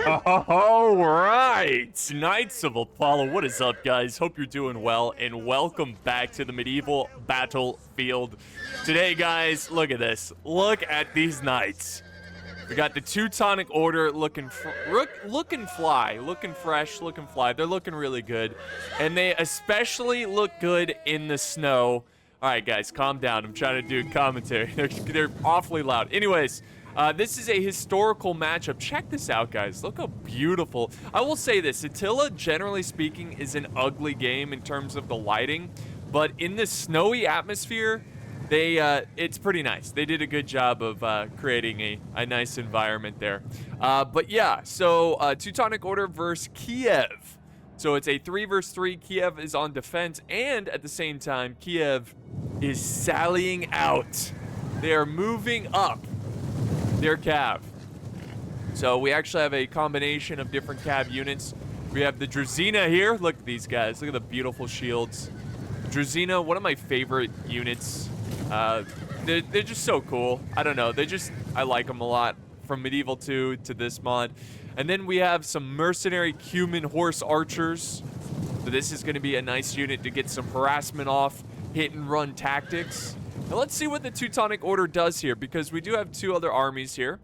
All right, Knights of Apollo, what is up, guys? Hope you're doing well, and welcome back to the medieval battlefield. Today, guys, look at this. Look at these knights. We got the Teutonic Order looking fly, looking fresh, looking fly. They're looking really good, and they especially look good in the snow. All right, guys, calm down. I'm trying to do commentary. They're awfully loud. Anyways. This is a historical matchup. Check this out, guys. Look how beautiful. I will say this. Attila, generally speaking, is an ugly game in terms of the lighting. But in this snowy atmosphere, it's pretty nice. They did a good job of creating a nice environment there. But yeah, so Teutonic Order versus Kiev. So it's a 3 versus 3. Kiev is on defense. And at the same time, Kiev is sallying out. They are moving up their cav. So we actually have a combination of different cav units. We have the Druzina here. Look at these guys. Look at the beautiful shields. Druzina, one of my favorite units. They're just so cool. I don't know. I like them a lot. From Medieval 2 to this mod. And then we have some mercenary Cuman horse archers. So this is going to be a nice unit to get some harassment off. Hit and run tactics. Now let's see what the Teutonic Order does here, because we do have two other armies here.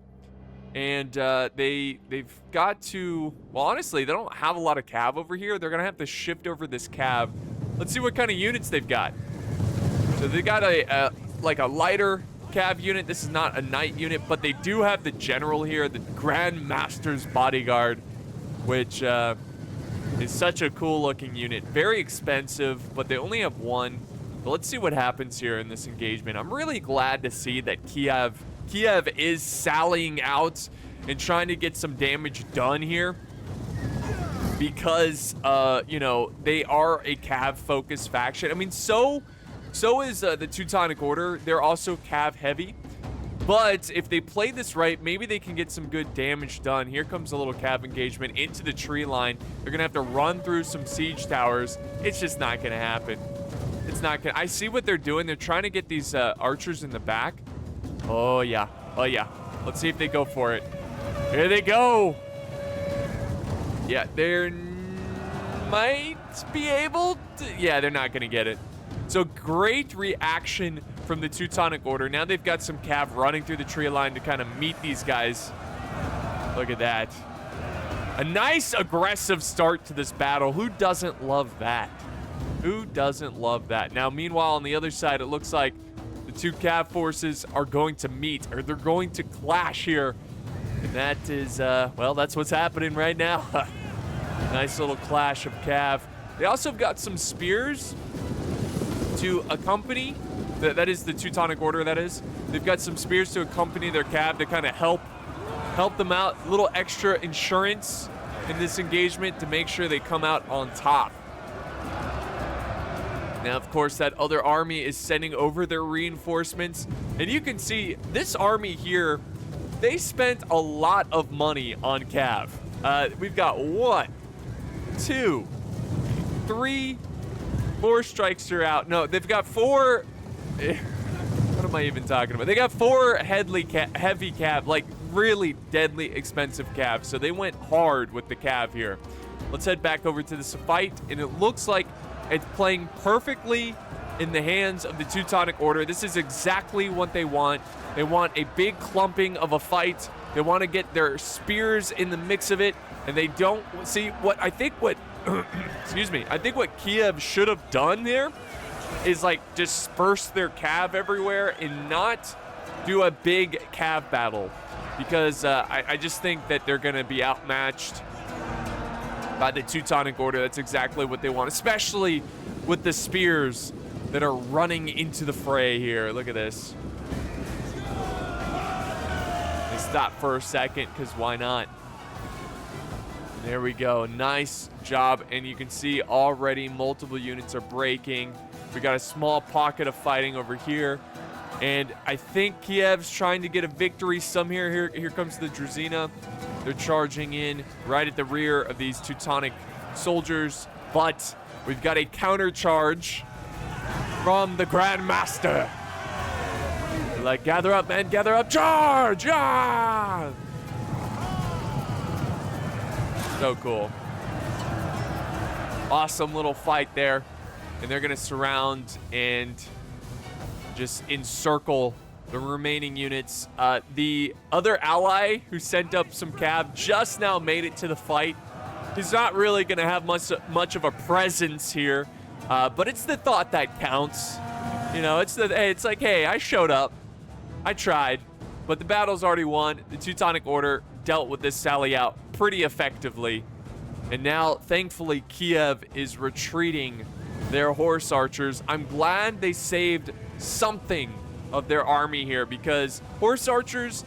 And they've got to... Well, honestly, they don't have a lot of cav over here. They're going to have to shift over this cav. Let's see what kind of units they've got. So they got like a lighter cav unit. This is not a knight unit, but they do have the general here, the Grand Master's Bodyguard, which is such a cool-looking unit. Very expensive, but they only have one. But let's see what happens here in this engagement. I'm really glad to see that Kiev is sallying out and trying to get some damage done here, because you know, they are a cav-focused faction. I mean, so is the Teutonic Order. They're also cav heavy, but if they play this right, maybe they can get some good damage done. Here comes a little cav engagement into the tree line. They're gonna have to run through some siege towers. It's just not gonna happen. It's not gonna. I see what they're doing. They're trying to get these archers in the back. Oh yeah, oh yeah. Let's see if they go for it. Here they go. Yeah, they might be able to. Yeah, they're not gonna get it. So great reaction from the Teutonic Order. Now they've got some cav running through the tree line to kind of meet these guys. Look at that. A nice aggressive start to this battle. Who doesn't love that? Who doesn't love that? Now, meanwhile, on the other side, it looks like the two cav forces are going to meet, or they're going to clash here. And that is, well, that's what's happening right now. Nice little clash of cav. They also have got some spears to accompany. That is the Teutonic Order, that is. They've got some spears to accompany their cav to kind of help them out. A little extra insurance in this engagement to make sure they come out on top. Now, of course, that other army is sending over their reinforcements. And you can see this army here, they spent a lot of money on cav. We've got 1, 2, 3, 4 strikes are out. No, they've got 4. What am I even talking about? They got 4 heavy cav, like really deadly expensive cav. So they went hard with the cav here. Let's head back over to this fight, and it looks like it's playing perfectly in the hands of the Teutonic Order. This is exactly what they want. They want a big clumping of a fight. They want to get their spears in the mix of it, and they don't see what I think what excuse me. I think what Kiev should have done there is like disperse their cav everywhere and not do a big cav battle, because I just think that they're going to be outmatched by the Teutonic Order. That's exactly what they want, especially with the spears that are running into the fray here. Look at this. They stop for a second, because why not? There we go. Nice job. And you can see already multiple units are breaking. We got a small pocket of fighting over here. And I think Kiev's trying to get a victory some here. Here comes the Druzina. They're charging in right at the rear of these Teutonic soldiers. But we've got a counter charge from the Grand Master. Like, gather up, man, gather up, charge! Yeah! So cool. Awesome little fight there. And they're going to surround and just encircle the remaining units. The other ally who sent up some cav just now made it to the fight. He's not really going to have much of a presence here, but it's the thought that counts. You know, it's like, hey, I showed up. I tried, but the battle's already won. The Teutonic Order dealt with this sally out pretty effectively. And now, thankfully, Kiev is retreating their horse archers. I'm glad they saved something of their army here, because horse archers,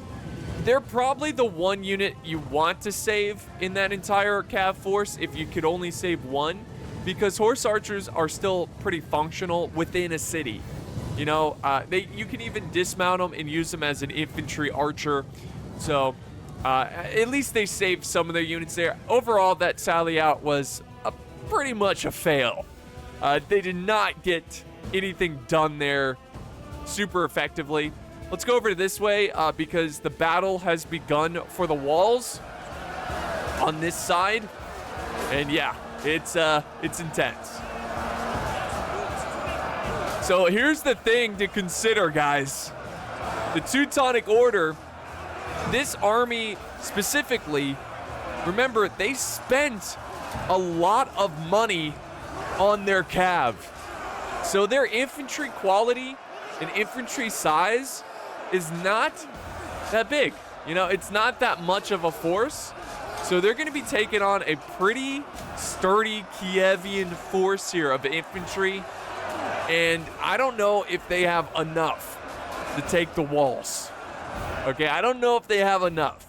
they're probably the one unit you want to save in that entire cav force if you could only save one, because horse archers are still pretty functional within a city. You know, you can even dismount them and use them as an infantry archer. So at least they saved some of their units there. Overall, that sally out was pretty much a fail. They did not get anything done there super effectively. Let's go over to this way because the battle has begun for the walls on this side. And yeah, it's intense. So here's the thing to consider, guys. The Teutonic Order, this army specifically, remember, they spent a lot of money on their cav. So their infantry quality and infantry size is not that big. You know, it's not that much of a force. So they're going to be taking on a pretty sturdy Kievian force here of infantry. And I don't know if they have enough to take the walls. Okay, I don't know if they have enough.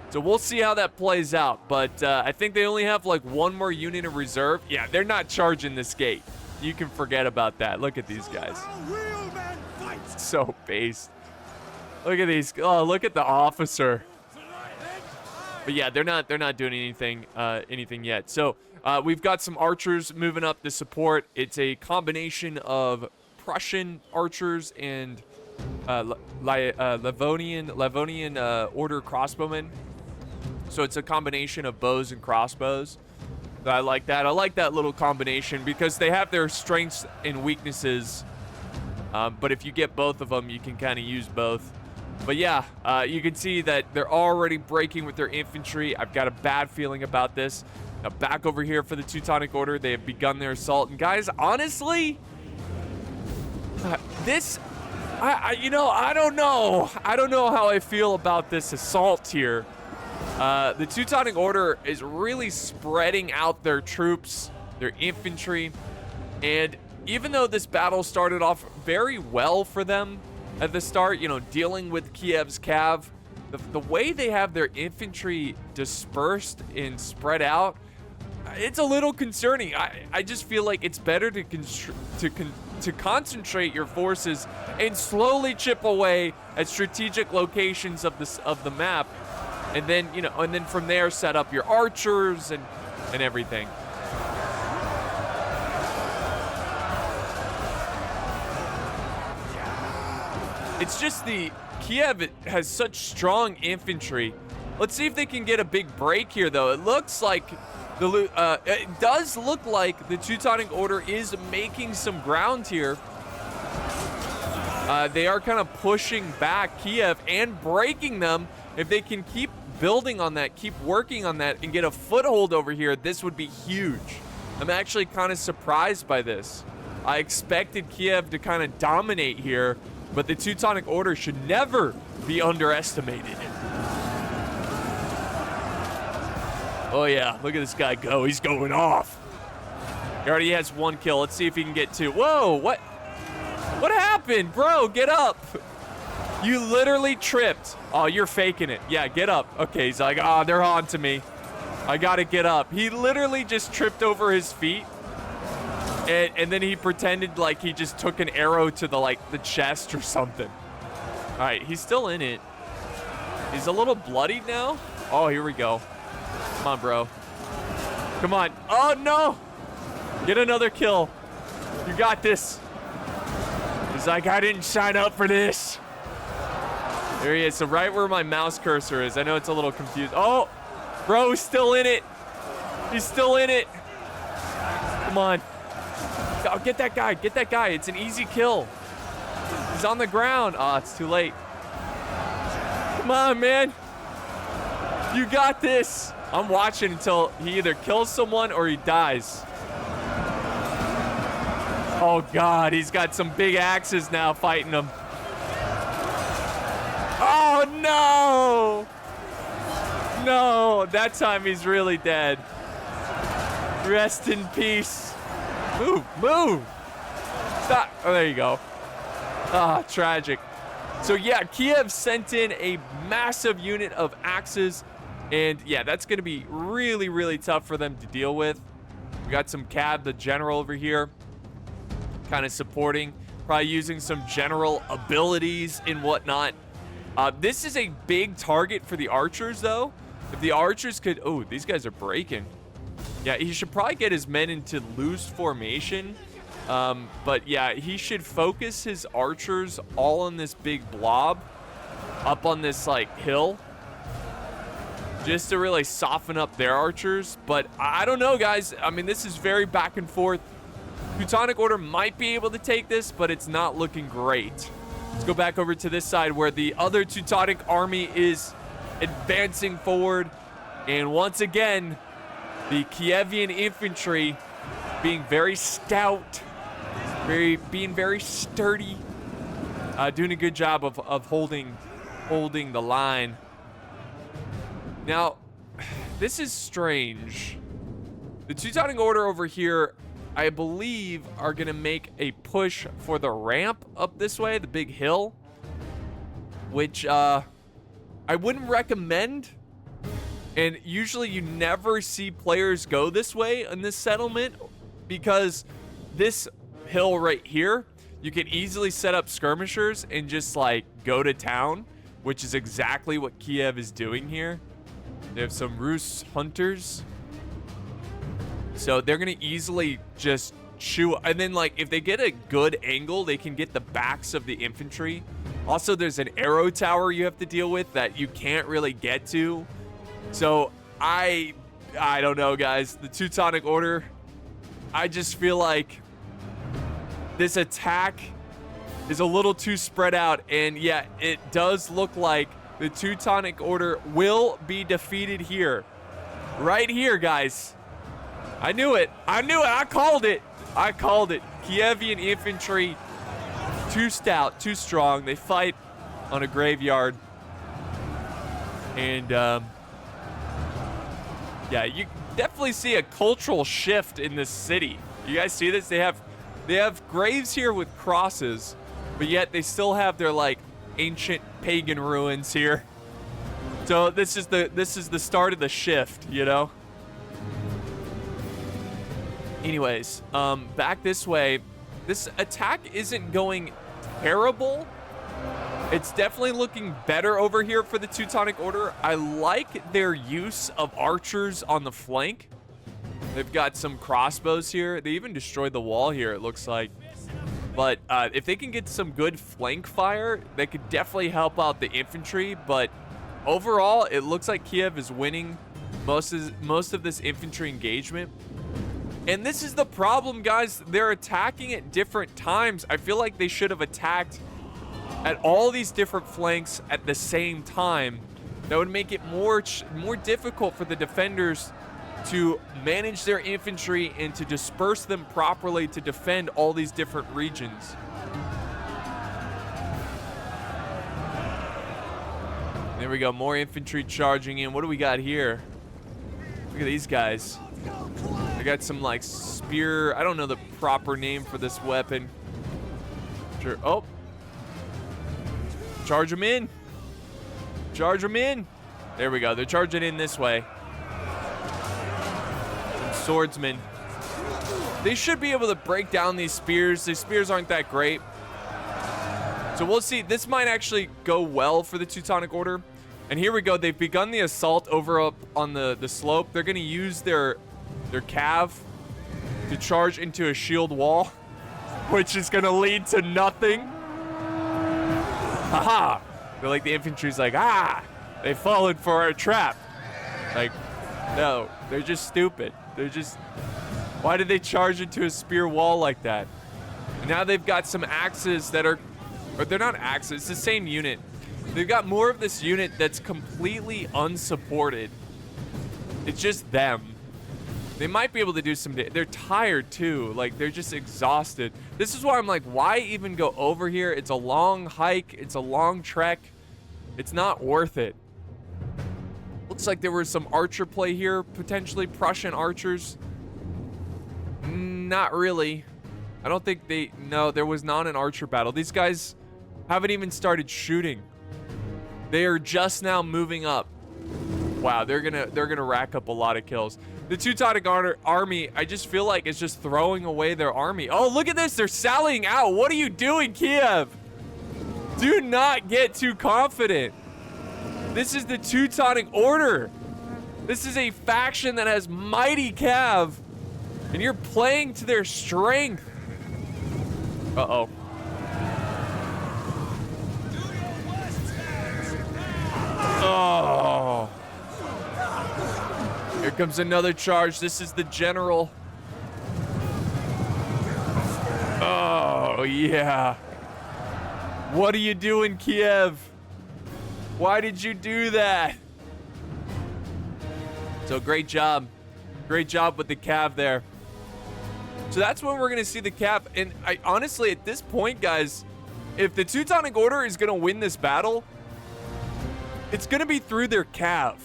So we'll see how that plays out. But I think they only have like one more unit in reserve. Yeah, they're not charging this gate. You can forget about that. Look at these guys. So based. Look at these. Oh, look at the officer. But yeah, they're not doing anything yet. So we've got some archers moving up to support. It's a combination of Prussian archers and Livonian order crossbowmen. So it's a combination of bows and crossbows. I like that. I like that little combination because they have their strengths and weaknesses. But if you get both of them, you can kind of use both. But yeah, you can see that they're already breaking with their infantry. I've got a bad feeling about this. Now back over here for the Teutonic Order, they have begun their assault. And guys, honestly, I don't know. I don't know how I feel about this assault here. The Teutonic Order is really spreading out their troops, their infantry. And even though this battle started off very well for them at the start, you know, dealing with Kiev's cav, the way they have their infantry dispersed and spread out, it's a little concerning. I just feel like it's better to concentrate your forces and slowly chip away at strategic locations of the map, and then, you know, and then from there set up your archers and everything. It's just Kiev has such strong infantry. Let's see if they can get a big break here, though. It looks like it does look like the Teutonic Order is making some ground here. They are kind of pushing back Kiev and breaking them. If they can keep building on that, keep working on that, and get a foothold over here, this would be huge. I'm actually kind of surprised by this. I expected Kiev to kind of dominate here, but the Teutonic Order should never be underestimated. Oh yeah, look at this guy go. He's going off. He already has one kill. Let's see if he can get two. Whoa, what happened? Bro, get up. You literally tripped. Oh, you're faking it. Yeah, get up. Okay, he's like, oh, they're on to me. I gotta get up. He literally just tripped over his feet. And then he pretended like he just took an arrow to the chest or something. All right, he's still in it. He's a little bloodied now. Oh, here we go. Come on, bro. Come on. Oh, no. Get another kill. You got this. He's like, I didn't sign up for this. There he is. So right where my mouse cursor is. I know it's a little confused. Oh, bro, still in it. He's still in it. Come on. Oh, get that guy. Get that guy. It's an easy kill. He's on the ground. Oh, it's too late. Come on, man. You got this. I'm watching until he either kills someone or he dies. Oh, God. He's got some big axes now fighting him. Oh, no. No. That time he's really dead. Rest in peace. Move. Move. Stop. Oh, there you go. Ah, tragic. So, yeah, Kiev sent in a massive unit of axes. And, yeah, that's going to be really, really tough for them to deal with. We got some Cav, the general over here, kind of supporting, probably using some general abilities and whatnot. This is a big target for the archers, though. If the archers could... Oh, these guys are breaking. Yeah, he should probably get his men into loose formation. But, yeah, he should focus his archers all on this big blob up on this, like, hill, just to really soften up their archers. But I don't know, guys. I mean, this is very back and forth. Teutonic Order might be able to take this, but it's not looking great. Let's go back over to this side where the other Teutonic army is advancing forward. And once again, the Kievian infantry being very stout, being very sturdy, doing a good job of holding the line. Now, this is strange. The Teutonic Order over here, I believe, are going to make a push for the ramp up this way, the big hill, which I wouldn't recommend. And usually you never see players go this way in this settlement because this hill right here, you can easily set up skirmishers and just like go to town, which is exactly what Kiev is doing here. They have some Rus hunters. So they're going to easily just chew. And then, like, if they get a good angle, they can get the backs of the infantry. Also, there's an arrow tower you have to deal with that you can't really get to. So I don't know, guys. The Teutonic Order, I just feel like this attack is a little too spread out. And, yeah, it does look like the Teutonic Order will be defeated here. Right here, guys. I knew it. I knew it. I called it. I called it. Kievian infantry, too stout, too strong. They fight on a graveyard. And, yeah, you definitely see a cultural shift in this city. You guys see this? They have graves here with crosses, but yet they still have their, like, ancient pagan ruins here. So this is the start of the shift, you know. Anyways, back this way. This attack isn't going terrible. It's definitely looking better over here for the Teutonic Order. I like their use of archers on the flank. They've got some crossbows here. They even destroyed the wall here, it looks like. But if they can get some good flank fire, they could definitely help out the infantry. But overall, it looks like Kiev is winning most of this infantry engagement. And this is the problem, guys. They're attacking at different times. I feel like they should have attacked at all these different flanks at the same time. That would make it more difficult for the defenders to manage their infantry and to disperse them properly to defend all these different regions. There we go, more infantry charging in. What do we got here? Look at these guys. They got some like spear. I don't know the proper name for this weapon. Sure. Oh. Charge them in. Charge them in. There we go. They're charging in this way. Some swordsmen. They should be able to break down these spears. These spears aren't that great. So we'll see. This might actually go well for the Teutonic Order. And here we go. They've begun the assault over up on the slope. They're going to use their cav to charge into a shield wall, which is going to lead to nothing. Haha. They're like, the infantry's like, they've fallen for our trap. Like, No, they're just stupid. They're just... Why did they charge into a spear wall like that? And now they've got some axes that are... Or they're not axes, it's the same unit. They've got more of this unit that's completely unsupported. It's just them. They might be able to do some... They're tired too. Like, they're just exhausted. This is why I'm like, why even go over here? It's a long hike. It's a long trek. It's not worth it. Looks like there was some archer play here. Potentially Prussian archers. Not really. I don't think they... No, there was not an archer battle. These guys haven't even started shooting. They are just now moving up. Wow, they're gonna rack up a lot of kills. The Teutonic army, I just feel like it's just throwing away their army. Oh, look at this. They're sallying out. What are you doing, Kiev? Do not get too confident. This is the Teutonic Order. This is a faction that has mighty cav, and you're playing to their strength. Uh-oh. Oh. Here comes another charge. This is the general. Oh, yeah. What are you doing, Kiev? Why did you do that? So great job. Great job with the cav there. So that's when we're going to see the cav. And I honestly, at this point, guys, if the Teutonic Order is going to win this battle, it's going to be through their cav,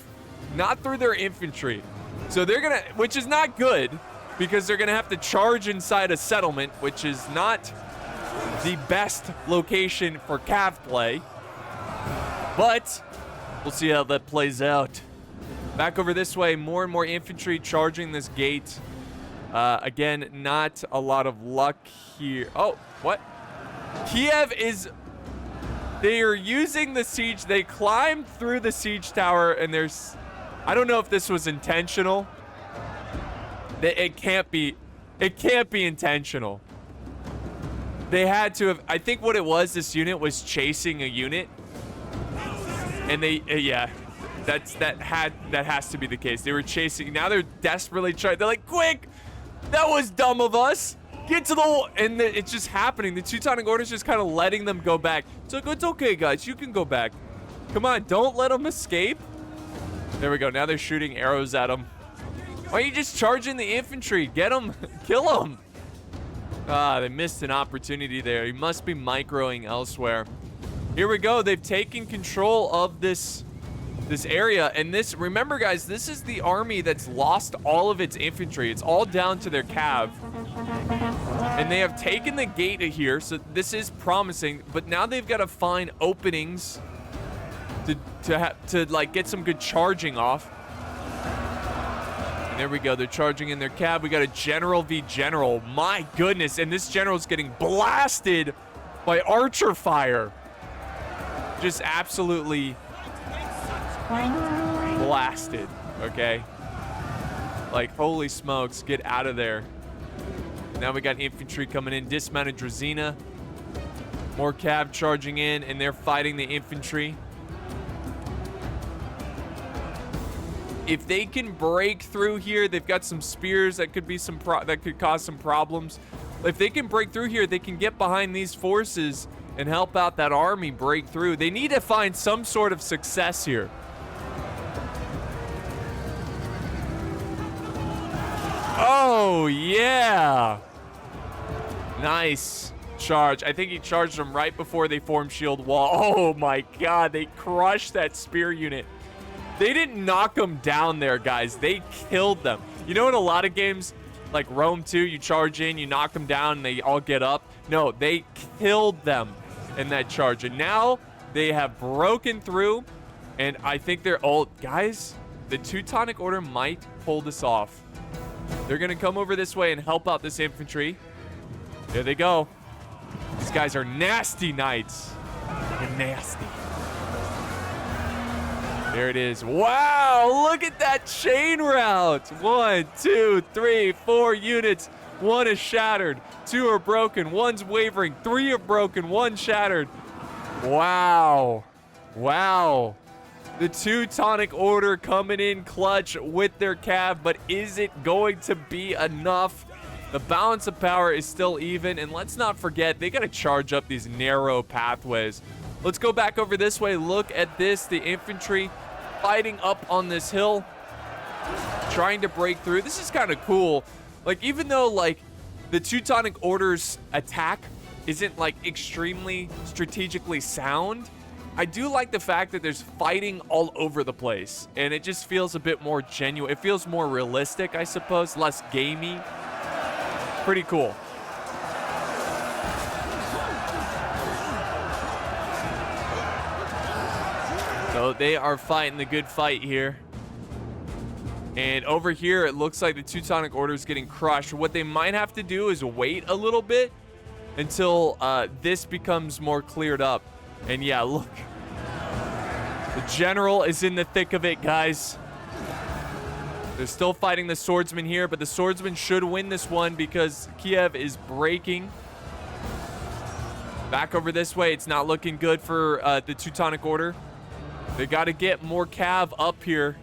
not through their infantry. So they're going to, which is not good, because they're going to have to charge inside a settlement, which is not the best location for cav play. But we'll see how that plays out. Back over this way, more and more infantry charging this gate. Again, not a lot of luck here. Oh, what? Kiev is... They are using the siege. They climbed through the siege tower, and there's... I don't know if this was intentional. It can't be. It can't be intentional. They had to have... I think what it was, this unit was chasing a unit. And they... yeah. That has to be the case. They were chasing. Now they're desperately trying. They're like, quick! That was dumb of us. Get to the wall. And it's just happening. The Teutonic Order is just kind of letting them go back. So it's okay, guys. You can go back. Come on. Don't let them escape. There we go. Now they're shooting arrows at them. Why are you just charging the infantry? Get them. Kill them. Ah, they missed an opportunity there. He must be microing elsewhere. Here we go. They've taken control of this area, and this, remember guys, this is the army that's lost all of its infantry. It's all down to their cav, and they have taken the gate here, so this is promising, but now they've got to find openings to like get some good charging off. And there we go, they're charging in their cav. We got a general v general. My goodness, and this general's getting blasted by archer fire. Just absolutely blasted, okay? Like, holy smokes, get out of there. Now we got infantry coming in, dismounted Drazina. More cav charging in, and they're fighting the infantry. If they can break through here, they've got some spears that could be that could cause some problems. If they can break through here, they can get behind these forces and help out that army break through. They need to find some sort of success here. Oh, yeah. Nice charge. I think he charged them right before they formed shield wall. Oh, my God. They crushed that spear unit. They didn't knock them down there, guys. They killed them. You know, in a lot of games, like Rome 2, you charge in, you knock them down, and they all get up. No, they killed them in that charge. And now they have broken through, and I think they're all... Guys, the Teutonic Order might pull this off. They're going to come over this way and help out this infantry. There they go. These guys are nasty knights. They're nasty. There it is. Wow, look at that chain route. 1, 2, 3, 4 units. 1 is shattered. 2 are broken. 1's wavering. 3 are broken. 1 shattered. Wow. Wow. The Teutonic Order coming in clutch with their cav, but is it going to be enough? The balance of power is still even, and let's not forget, they got to charge up these narrow pathways. Let's go back over this way. Look at this. The infantry fighting up on this hill, trying to break through. This is kind of cool. Like, even though, like, the Teutonic Order's attack isn't, like, extremely strategically sound, I do like the fact that there's fighting all over the place, and it just feels a bit more genuine. It feels more realistic, I suppose, less gamey. Pretty cool. So they are fighting the good fight here. And over here, it looks like the Teutonic Order is getting crushed. What they might have to do is wait a little bit until this becomes more cleared up. And yeah, look. The general is in the thick of it, guys. They're still fighting the swordsman here, but the swordsman should win this one because Kiev is breaking. Back over this way, it's not looking good for the Teutonic Order. They got to get more cav up here.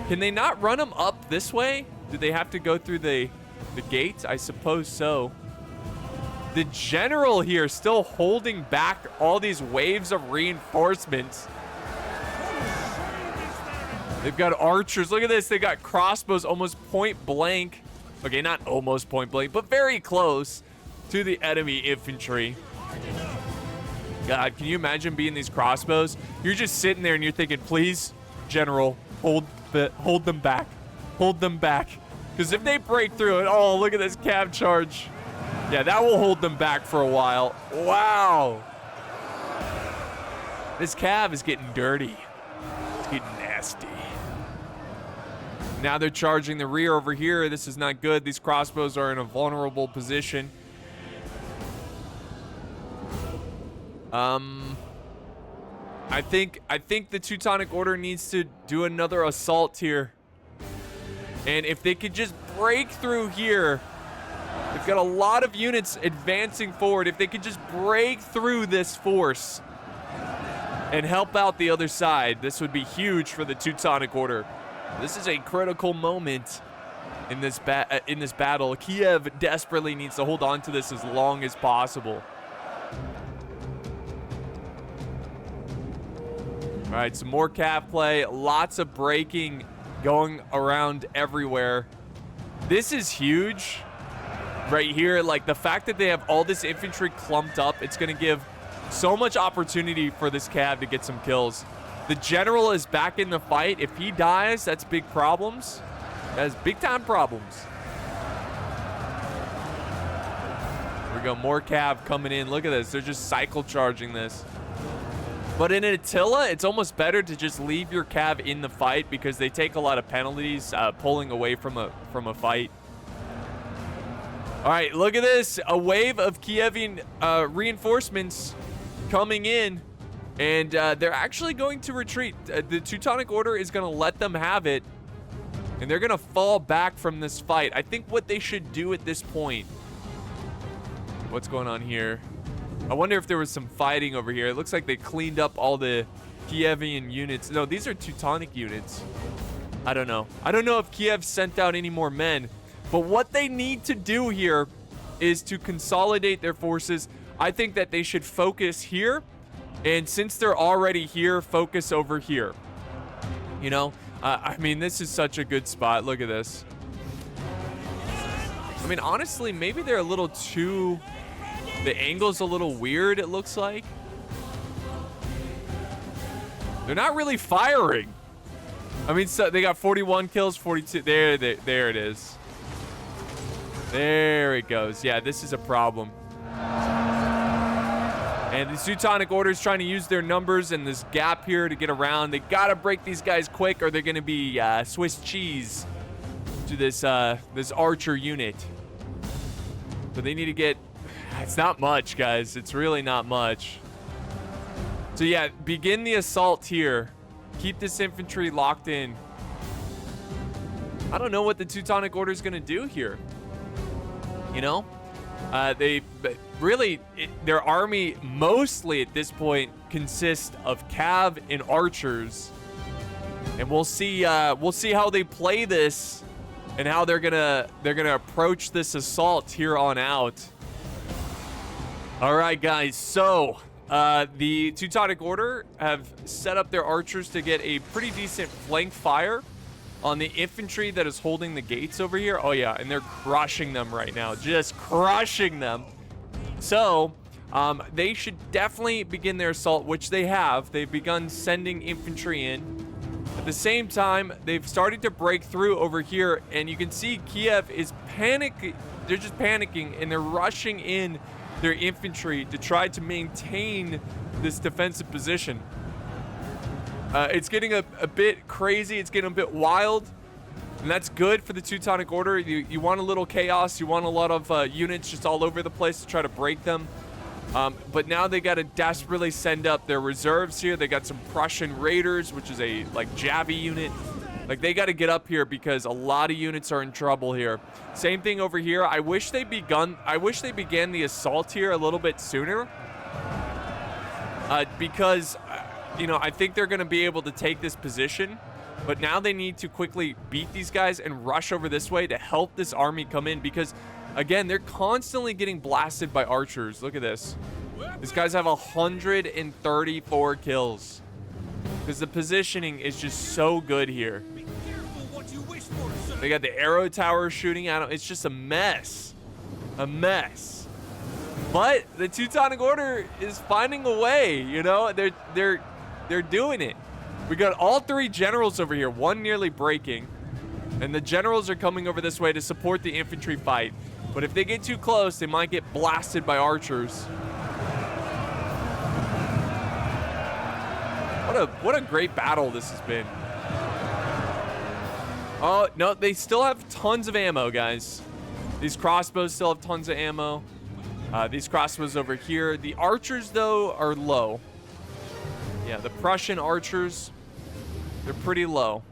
Can they not run them up this way? Do they have to go through the gate? I suppose so. The general here still holding back all these waves of reinforcements. They've got archers. Look at this. They got crossbows almost point blank. Okay, not almost point blank, but very close to the enemy infantry. God, can you imagine being these crossbows? You're just sitting there and you're thinking, please, general, hold them back. Hold them back. Because if they break through it, oh, look at this cav charge. Yeah, that will hold them back for a while. Wow. This cav is getting dirty. It's getting nasty. Now they're charging the rear over here. This is not good. These crossbows are in a vulnerable position. I think the Teutonic Order needs to do another assault here. And if they could just break through here, they've got a lot of units advancing forward. If they could just break through this force and help out the other side, this would be huge for the Teutonic Order. This is a critical moment in this battle. Kiev desperately needs to hold on to this as long as possible. All right, some more cav play. Lots of breaking going around everywhere. This is huge right here. Like, the fact that they have all this infantry clumped up, it's going to give so much opportunity for this cav to get some kills. The general is back in the fight. If he dies, that's big problems. That's big-time problems. Here we go. More cav coming in. Look at this. They're just cycle charging this. But in Attila, it's almost better to just leave your cav in the fight because they take a lot of penalties pulling away from a fight. All right, look at this. A wave of Kievan reinforcements coming in, and they're actually going to retreat. The Teutonic Order is going to let them have it, and they're going to fall back from this fight. I think what they should do at this point... What's going on here? I wonder if there was some fighting over here. It looks like they cleaned up all the Kievan units. No, these are Teutonic units. I don't know. I don't know if Kiev sent out any more men. But what they need to do here is to consolidate their forces. I think that they should focus here. And since they're already here, focus over here. You know? I mean, this is such a good spot. Look at this. I mean, honestly, maybe they're a little too... The angle's a little weird, it looks like. They're not really firing. I mean, so they got 41 kills, 42. There it is. There it goes. Yeah, this is a problem. And the Teutonic Order is trying to use their numbers and this gap here to get around. They got to break these guys quick or they're going to be Swiss cheese to this archer unit. So they need to get... It's not much, guys. It's really not much. So yeah, begin the assault here. Keep this infantry locked in. I don't know what the Teutonic Order is going to do here. You know? Their army mostly at this point consists of cav and archers, and we'll see how they play this and how they're gonna approach this assault here on out. All right, guys. So the Teutonic Order have set up their archers to get a pretty decent flank fire on the infantry that is holding the gates over here. Oh yeah, and they're crushing them right now, just crushing them. So they should definitely begin their assault, which they have. They've begun sending infantry in. At the same time, they've started to break through over here, and you can see Kiev is panicking. They're just panicking, and they're rushing in their infantry to try to maintain this defensive position. It's getting a bit crazy. It's getting a bit wild, and that's good for the Teutonic Order. You want a little chaos. You want a lot of units just all over the place to try to break them. But now they got to desperately send up their reserves here. They got some Prussian Raiders, which is a Javi unit. Like, they got to get up here because a lot of units are in trouble here. Same thing over here. I wish they began the assault here a little bit sooner. Because you know, I think they're going to be able to take this position, but now they need to quickly beat these guys and rush over this way to help this army come in, because again, they're constantly getting blasted by archers. Look at this. These guys have 134 kills because the positioning is just so good here. They got the arrow tower shooting at them. It's just a mess. A mess. But the Teutonic Order is finding a way, you know? They're doing it. We got all three generals over here, one nearly breaking, and the generals are coming over this way to support the infantry fight. But if they get too close, they might get blasted by archers. What a great battle this has been. Oh, no, they still have tons of ammo, guys. These crossbows still have tons of ammo. These crossbows over here. The archers, though, are low. Yeah, the Prussian archers, they're pretty low.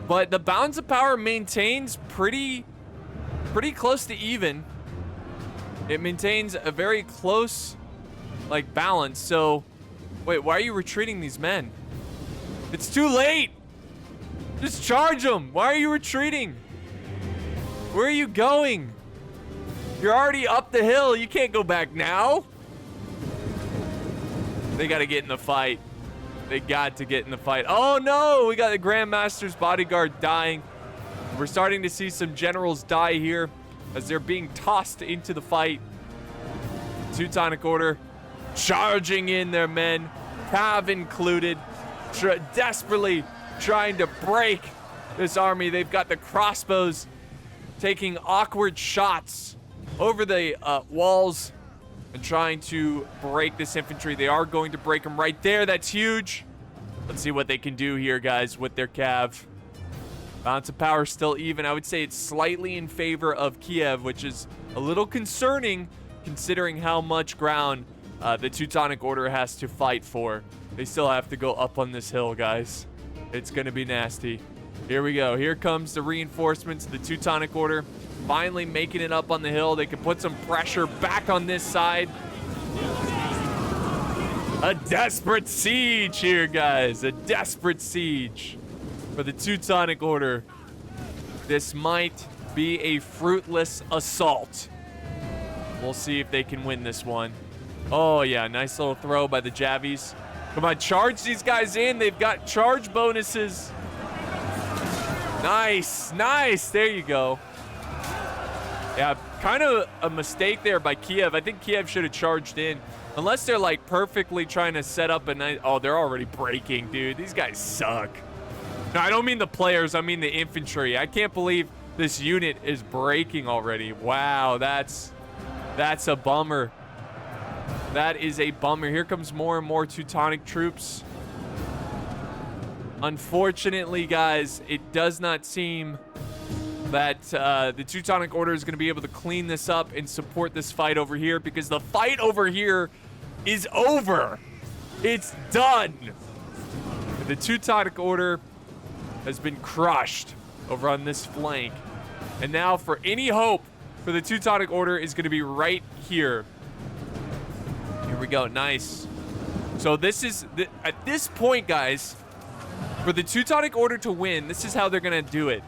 But the balance of power maintains pretty close to even. It maintains a very close, balance. So, wait, why are you retreating these men? It's too late. Just charge them. Why are you retreating? Where are you going? You're already up the hill. You can't go back now. They got to get in the fight. They got to get in the fight. Oh, no. We got the Grandmaster's bodyguard dying. We're starting to see some generals die here as they're being tossed into the fight. Teutonic Order charging in their men, Cav included, desperately trying to break this army. They've got the crossbows taking awkward shots over the walls and trying to break this infantry. They are going to break them right there. That's huge. Let's see what they can do here, guys, with their Cav. Balance of power still even. I would say it's slightly in favor of Kiev, which is a little concerning considering how much ground the Teutonic Order has to fight for. They still have to go up on this hill, guys. It's going to be nasty. Here we go. Here comes the reinforcements of the Teutonic Order. Finally making it up on the hill. They can put some pressure back on this side. A desperate siege here, guys. A desperate siege for the Teutonic Order. This might be a fruitless assault. We'll see if they can win this one. Oh, yeah. Nice little throw by the Javies. Come on, charge these guys in. They've got charge bonuses. Nice. Nice. There you go. Yeah, kind of a mistake there by Kiev. I think Kiev should have charged in. Unless they're, perfectly trying to set up a nice... Oh, they're already breaking, dude. These guys suck. No, I don't mean the players. I mean the infantry. I can't believe this unit is breaking already. Wow, that's a bummer. That is a bummer. Here comes more and more Teutonic troops. Unfortunately, guys, it does not seem that the Teutonic Order is going to be able to clean this up and support this fight over here, because the fight over here is over. It's done. The Teutonic Order has been crushed over on this flank. And now for any hope for the Teutonic Order is going to be right here. Here we go. Nice. So this is, at this point, guys, for the Teutonic Order to win, this is how they're going to do it.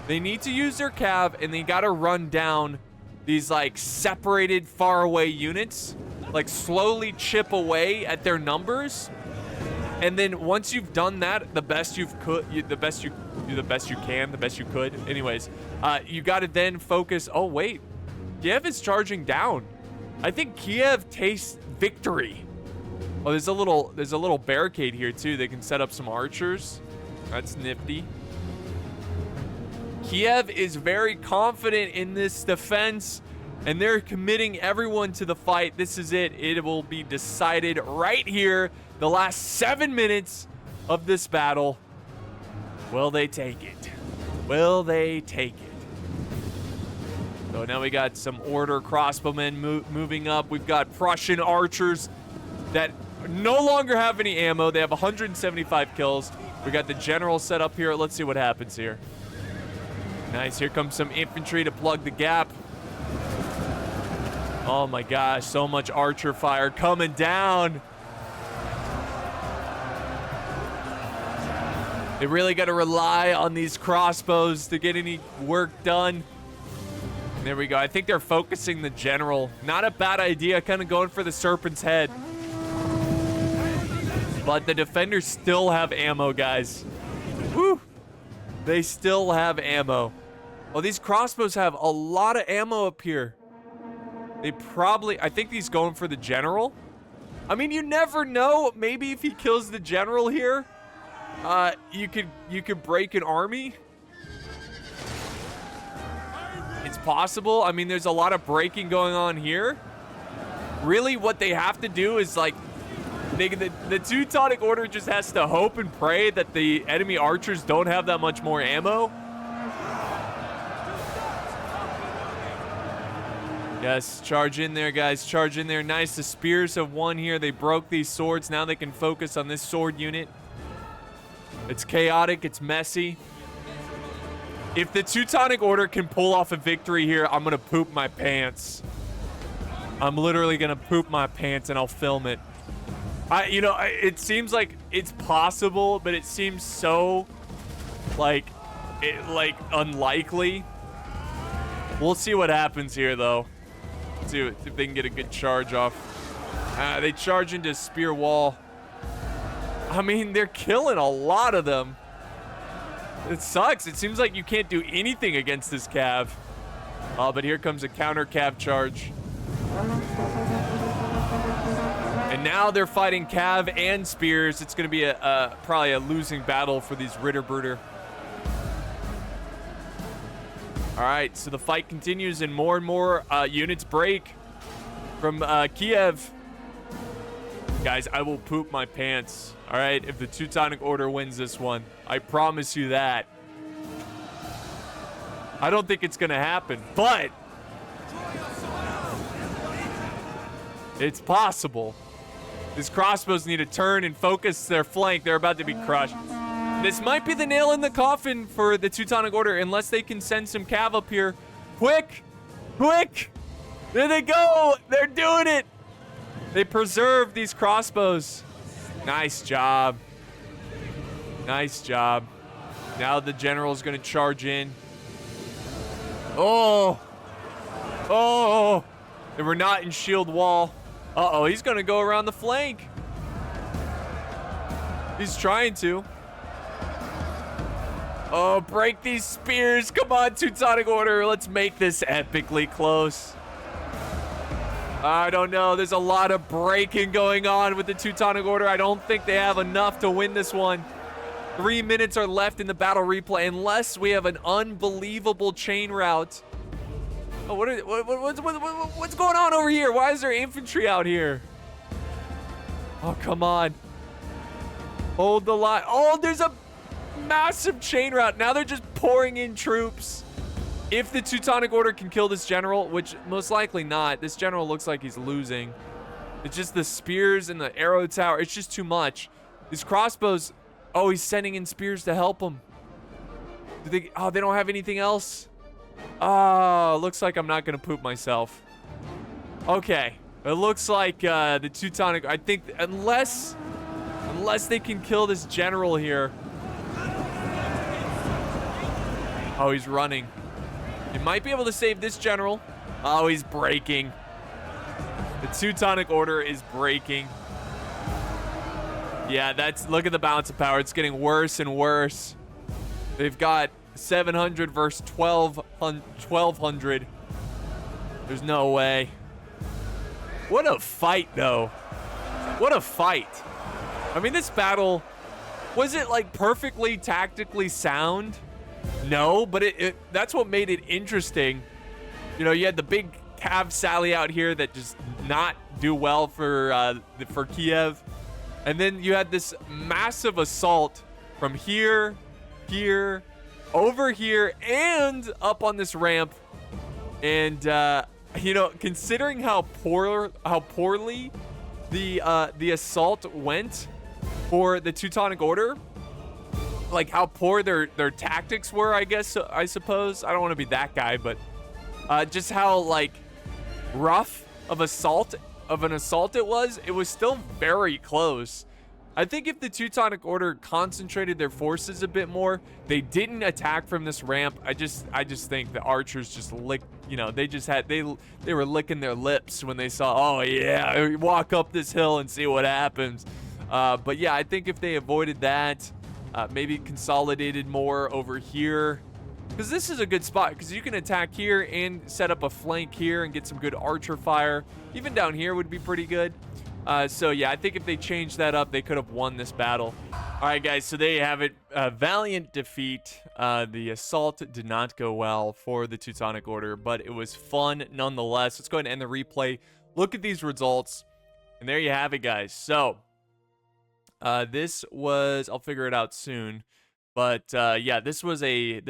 They need to use their cav, and they got to run down these, like, separated, far away units. Like, slowly chip away at their numbers. And then once you've done that, the best you could. Anyways, you got to then focus. Oh, wait. Kiev is charging down. I think Kiev tastes victory. Oh, there's a little barricade here, too. They can set up some archers. That's nifty. Kiev is very confident in this defense, and they're committing everyone to the fight. This is it. It will be decided right here. The last 7 minutes of this battle. Will they take it? Will they take it? So now we got some order crossbowmen moving up. We've got Prussian archers that no longer have any ammo. They have 175 kills. We got the general set up here. Let's see what happens here. Nice. Here comes some infantry to plug the gap. Oh my gosh, so much archer fire coming down. They really got to rely on these crossbows to get any work done. There we go. I think they're focusing the general. Not a bad idea, kind of going for the serpent's head. But the defenders still have ammo, guys. Woo! They still have ammo. Oh, these crossbows have a lot of ammo up here. They probably... I think he's going for the general. I mean, you never know. Maybe if he kills the general here, you could break an army. It's possible. I mean, there's a lot of breaking going on here. Really, what they have to do is, like... The Teutonic Order just has to hope and pray that the enemy archers don't have that much more ammo. Yes, charge in there, guys. Charge in there. Nice. The spears have won here. They broke these swords. Now they can focus on this sword unit. It's chaotic. It's messy. If the Teutonic Order can pull off a victory here, I'm going to poop my pants. I'm literally going to poop my pants, and I'll film it. It seems like it's possible, but it seems so, like unlikely. We'll see what happens here, though. See if they can get a good charge off. They charge into spear wall. I mean, they're killing a lot of them. It sucks. It seems like you can't do anything against this cav. Oh, but here comes a counter cav charge. And now they're fighting cav and spears. It's going to be probably a losing battle for these Ritterbrüder. All right, so the fight continues and more units break from Kiev. Guys, I will poop my pants, all right, if the Teutonic Order wins this one. I promise you that. I don't think it's going to happen, but it's possible. These crossbows need to turn and focus their flank. They're about to be crushed. This might be the nail in the coffin for the Teutonic Order, unless they can send some cav up here. Quick! Quick! There they go! They're doing it! They preserved these crossbows. Nice job. Nice job. Now the general's going to charge in. Oh! Oh! And we're not in shield wall. Uh-oh, he's going to go around the flank. He's trying to. Oh, break these spears. Come on, Teutonic Order. Let's make this epically close. I don't know. There's a lot of breaking going on with the Teutonic Order. I don't think they have enough to win this one. 3 minutes are left in the battle replay unless we have an unbelievable chain route. Oh, what's going on over here? Why is there infantry out here? Oh, come on. Hold the line. Oh, there's a massive chain route. Now they're just pouring in troops. If the Teutonic Order can kill this general, which most likely not. This general looks like he's losing. It's just the spears and the arrow tower. It's just too much. These crossbows. Oh, he's sending in spears to help him. They don't have anything else. Oh, looks like I'm not gonna poop myself. Okay, it looks like the Teutonic. I think unless they can kill this general here. Oh, he's running. He might be able to save this general. Oh, he's breaking. The Teutonic Order is breaking. Yeah, look at the balance of power. It's getting worse and worse. They've got 700 versus 1200. There's no way. What a fight, though. What a fight. I mean, this battle, was it like perfectly tactically sound? No, but that's what made it interesting. You know, you had the big Cav sally out here that just not do well for Kiev. And then you had this massive assault from here, over here, and up on this ramp. And you know, considering how poorly the assault went for the Teutonic Order, like how poor their tactics were, I suppose. I don't want to be that guy, but just how like rough of an assault it was still very close. I think if the Teutonic Order concentrated their forces a bit more, they didn't attack from this ramp. I just think the archers just licked, you know, they were licking their lips when they saw, oh yeah, walk up this hill and see what happens. But yeah, I think if they avoided that, maybe consolidated more over here, because this is a good spot, because you can attack here and set up a flank here and get some good archer fire. Even down here would be pretty good. So yeah, I think if they changed that up, they could have won this battle. All right, guys, so there you have it. Valiant defeat. The assault did not go well for the Teutonic Order, but it was fun nonetheless. Let's go ahead and end the replay. Look at these results, and there you have it, guys. So this was, I'll figure it out soon. But yeah, this was a,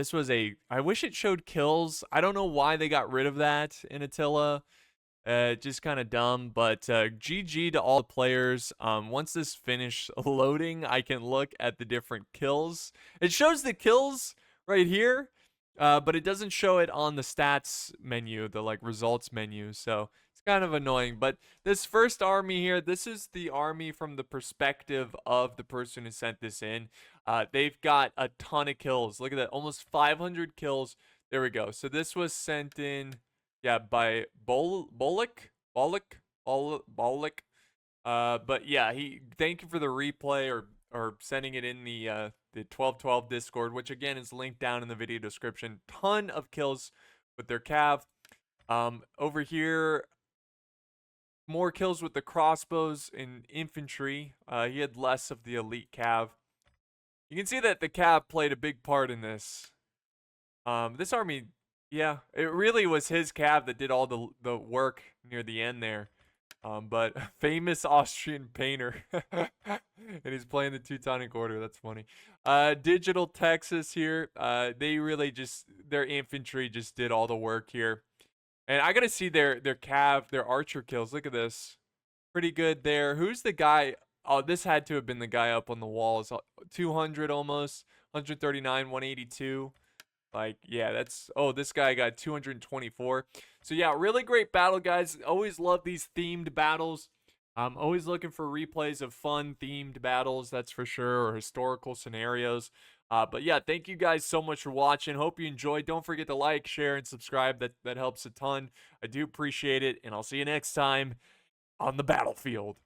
I wish it showed kills. I don't know why they got rid of that in Attila. Just kind of dumb, but GG to all the players. Once this finished loading, I can look at the different kills. It shows the kills right here, but it doesn't show it on the stats menu, the like results menu. So it's kind of annoying. But this first army here, this is the army from the perspective of the person who sent this in. They've got a ton of kills. Look at that, almost 500 kills. There we go. So this was sent in. Yeah, by Bolik. But yeah, thank you for the replay or sending it in the 1212 Discord, which again is linked down in the video description. Ton of kills with their cav. Over here, more kills with the crossbows and infantry. He had less of the elite cav. You can see that the cav played a big part in this. This army, yeah, it really was his cav that did all the work near the end there. But famous Austrian painter. And he's playing the Teutonic Order. That's funny. Digital Texas here. They really their infantry just did all the work here. And I gotta see their cav, their archer kills. Look at this. Pretty good there. Who's the guy? Oh, this had to have been the guy up on the walls. 200 almost. 139, 182. Like, yeah, this guy got 224. So yeah, really great battle, guys. Always love these themed battles. I'm always looking for replays of fun themed battles, that's for sure, or historical scenarios. But yeah, thank you guys so much for watching. Hope you enjoyed. Don't forget to like, share, and subscribe. That helps a ton. I do appreciate it, and I'll see you next time on the battlefield.